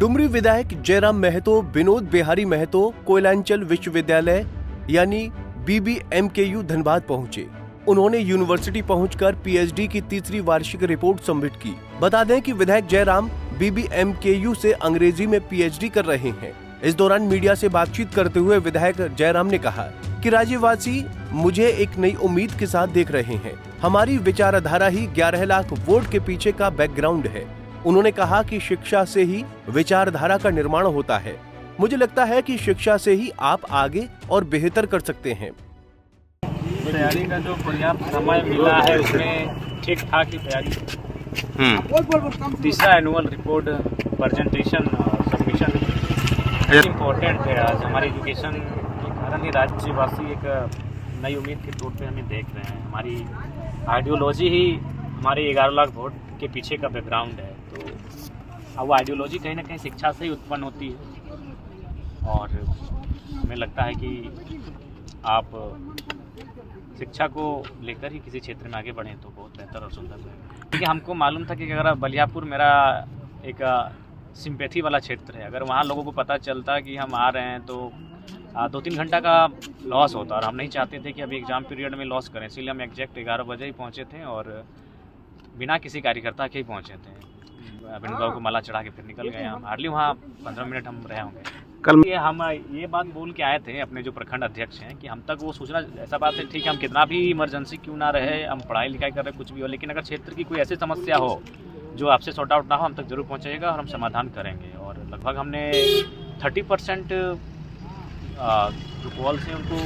डुमरी विधायक जयराम महतो विनोद बिहारी महतो कोयलांचल विश्वविद्यालय यानी BBMKU धनबाद पहुंचे। उन्होंने यूनिवर्सिटी पहुंचकर पीएचडी की तीसरी वार्षिक रिपोर्ट सबमिट की। बता दें कि विधायक जयराम BBMKU से अंग्रेजी में पीएचडी कर रहे हैं। इस दौरान मीडिया से बातचीत करते हुए विधायक जयराम ने कहा कि राज्यवासी मुझे एक नई उम्मीद के साथ देख रहे हैं। हमारी विचारधारा ही 11 लाख वोट के पीछे का बैकग्राउंड है। उन्होंने कहा कि शिक्षा से ही विचारधारा का निर्माण होता है। मुझे लगता है कि शिक्षा से ही आप आगे और बेहतर कर सकते हैं। तैयारी का जो पर्याप्त समय मिला है उसमें ठीक ठाक ही तैयारी। तीसरा एनुअल रिपोर्ट प्रेजेंटेशन और सबमिशन इम्पोर्टेंट है। आज हमारी एजुकेशन के कारण ही राज्यवासी एक नई उम्मीद के तौर पे हमें देख रहे हैं। हमारी आइडियोलॉजी ही हमारे 11 लाख वोट के पीछे का बैकग्राउंड है। तो अब वो आइडियोलॉजी कहीं ना कहीं शिक्षा से ही उत्पन्न होती है और हमें लगता है कि आप शिक्षा को लेकर ही किसी क्षेत्र में आगे बढ़ें तो बहुत बेहतर और सुंदर है। क्योंकि हमको मालूम था कि अगर बलियापुर मेरा एक सिंपैथी वाला क्षेत्र है, अगर वहाँ लोगों को पता चलता कि हम आ रहे हैं तो 2-3 घंटा का लॉस होता और हम नहीं चाहते थे कि अभी एग्ज़ाम पीरियड में लॉस करें। इसलिए हम एग्जैक्ट 11 बजे ही पहुँचे थे और बिना किसी कार्यकर्ता के ही पहुँचे थे। विनोद को माला चढ़ा के फिर निकल गए। हम हार्डली वहाँ 15 मिनट हम रहे होंगे। कल हम ये बात बोल के आए थे अपने जो प्रखंड अध्यक्ष हैं कि हम तक वो सूचना, ऐसा बात है ठीक है, हम कितना भी इमरजेंसी क्यों ना रहे, हम पढ़ाई लिखाई कर रहे कुछ भी हो, लेकिन अगर क्षेत्र की कोई ऐसी समस्या हो जो आपसे सॉर्ट आउट ना हो, हम तक जरूर पहुँचेगा और हम समाधान करेंगे। और लगभग हमने 30% जो कॉल्स हैं उनको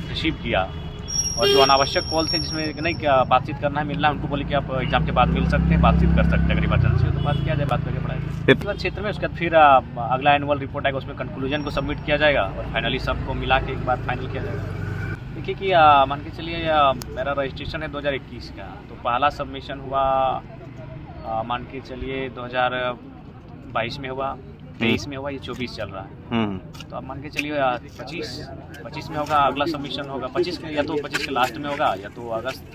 रिसीव किया और जो अनावश्यक कॉल थे जिसमें नहीं क्या बातचीत करना है, मिलना है, उनको बोले कि आप एग्जाम के बाद मिल सकते हैं, बातचीत कर सकते हैं। अगर इमरजेंसी हो तो बात किया जाए, बात करके पढ़ाई क्षेत्र में। उसके बाद फिर अगला एनुअल रिपोर्ट आएगा, उसमें कंक्लूजन को सबमिट किया जाएगा और फाइनली सबको मिला के एक बार फाइनल किया जाएगा। देखिए कि मान के चलिए मेरा रजिस्ट्रेशन है 2021 का, तो पहला सबमिशन हुआ मान के चलिए 2022 में हुआ, 23 में हुआ, ये 24 चल रहा है। तो अब मान के चलिए 25 में होगा अगला सबमिशन होगा। 25 के या तो 25 के लास्ट में होगा या तो अगस्त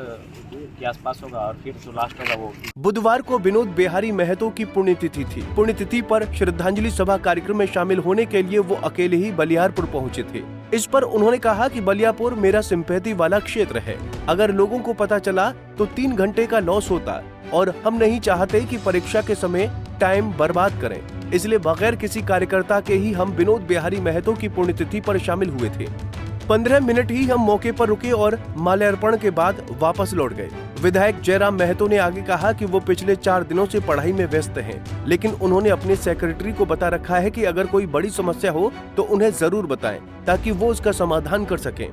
के आसपास होगा और फिर जो लास्ट होगा वो। बुधवार को विनोद बिहारी महतो की पुण्यतिथि थी। पुण्यतिथि पर श्रद्धांजलि सभा कार्यक्रम में शामिल होने के लिए वो अकेले ही बलियारपुर पहुंचे थे। इस पर उन्होंने कहा कि बलियापुर मेरा सिंपैथी वाला क्षेत्र है। अगर लोगों को पता चला तो 3 घंटे का लॉस होता और हम नहीं चाहते कि परीक्षा के समय टाइम बर्बाद करें। इसलिए बगैर किसी कार्यकर्ता के ही हम विनोद बिहारी महतो की पुण्यतिथि पर शामिल हुए थे। 15 मिनट ही हम मौके पर रुके और माल्यार्पण के बाद वापस लौट गए। विधायक जयराम महतो ने आगे कहा कि वो पिछले 4 दिनों से पढ़ाई में व्यस्त हैं, लेकिन उन्होंने अपने सेक्रेटरी को बता रखा है कि अगर कोई बड़ी समस्या हो तो उन्हें जरूर बताएं ताकि वो उसका समाधान कर सकें।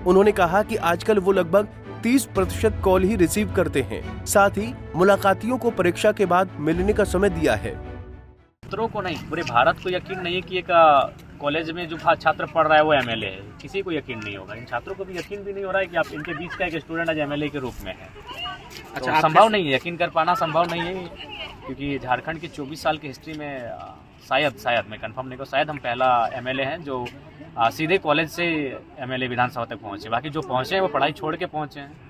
उन्होंने कहा कि आजकल वो लगभग 30% कॉल ही रिसीव करते हैं। साथ ही मुलाकातियों को परीक्षा के बाद मिलने का समय दिया है। छात्रों को नहीं, पूरे भारत को यकीन नहीं है कि एक कॉलेज में जो छात्र पढ़ रहा है वो एमएलए है। किसी को यकीन नहीं होगा। इन छात्रों को भी यकीन भी नहीं हो रहा है कि आप इनके बीच का एक स्टूडेंट आज एमएलए के रूप में है। अच्छा, तो संभव नहीं है, यकीन कर पाना संभव नहीं है, क्योंकि झारखंड की 24 साल की हिस्ट्री में शायद मैं कंफर्म नहीं कहूँ, शायद हम पहला एमएलए हैं जो सीधे कॉलेज से एमएलए विधानसभा तक पहुँचे। बाकी जो पहुँचे हैं वो पढ़ाई छोड़ के पहुँचे हैं।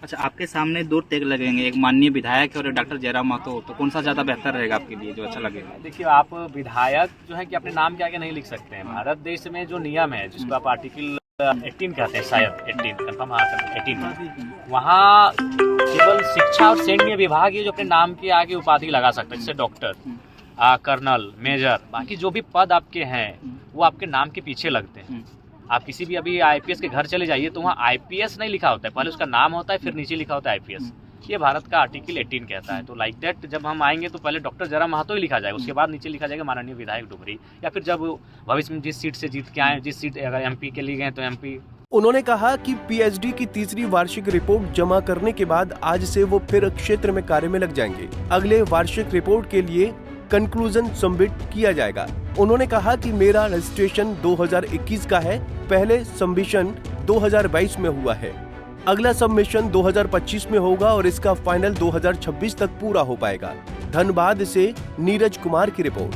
अच्छा, आपके सामने 2 टैग लगेंगे, एक माननीय विधायक और डॉक्टर जयराम महतो, तो कौन सा ज़्यादा बेहतर रहेगा आपके लिए, जो अच्छा लगेगा? देखिए, आप विधायक जो है कि अपने नाम के आगे नहीं लिख सकते हैं। भारत देश में जो नियम है जिसको आप आर्टिकल 18 कहते हैं, शायद 18 कंफर्म, हाँ 18, वहाँ केवल शिक्षा और सैन्य विभाग ये जो अपने नाम के आगे उपाधि लगा सकता है, जैसे डॉक्टर, कर्नल, मेजर, बाकी जो भी पद आपके हैं वो आपके नाम के पीछे लगते हैं। आप किसी भी अभी आईपीएस के घर चले जाइए तो वहाँ आईपीएस नहीं लिखा होता है, पहले उसका नाम होता है फिर नीचे लिखा होता है आईपीएस। ये भारत का आर्टिकल 18 कहता है। तो लाइक दैट जब हम आएंगे तो पहले डॉक्टर जयराम महतो ही लिखा जाएगा, उसके बाद नीचे लिखा जाएगा माननीय विधायक डुमरी, या फिर जब भविष्य में जिस सीट से जीत के आए, जिस सीट अगर एमपी के लिए गए तो एमपी। उन्होंने कहा कि पीएचडी की तीसरी वार्षिक रिपोर्ट जमा करने के बाद आज से वो फिर क्षेत्र में कार्य में लग जाएंगे। अगले वार्षिक रिपोर्ट के लिए कंक्लूजन सबमिट किया जाएगा। उन्होंने कहा कि मेरा रजिस्ट्रेशन 2021 का है, पहले सबमिशन 2022 में हुआ है, अगला सबमिशन 2025 में होगा और इसका फाइनल 2026 तक पूरा हो पाएगा। धनबाद से नीरज कुमार की रिपोर्ट।